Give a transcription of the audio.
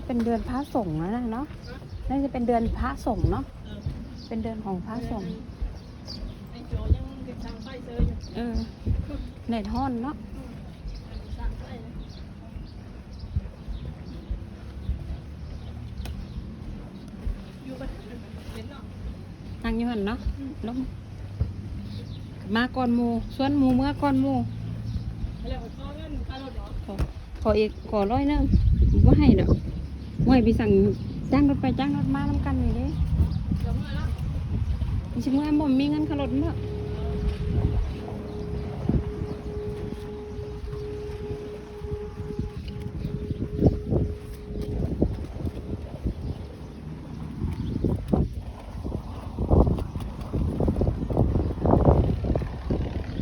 เป็นเดือนพระสงฆ์แล้วนะเนาะน่าจะเป็นเดือนพระสงฆ์เนาะเป็นเดือนของพระสงฆ์เน็ตฮ้อนเนาะนั่งอยู่หันเนาะล้มมาก่อนหมูส่วนหมูเมื่อก่อนหมูขออีกขอ100 นึงว่าให้ดอกว่าให้ไปสั่งจ้างรถไปจ้างรถมาน้ำกันนี่เด้ชิมว่าบ่มีเงินขับรถเนาะ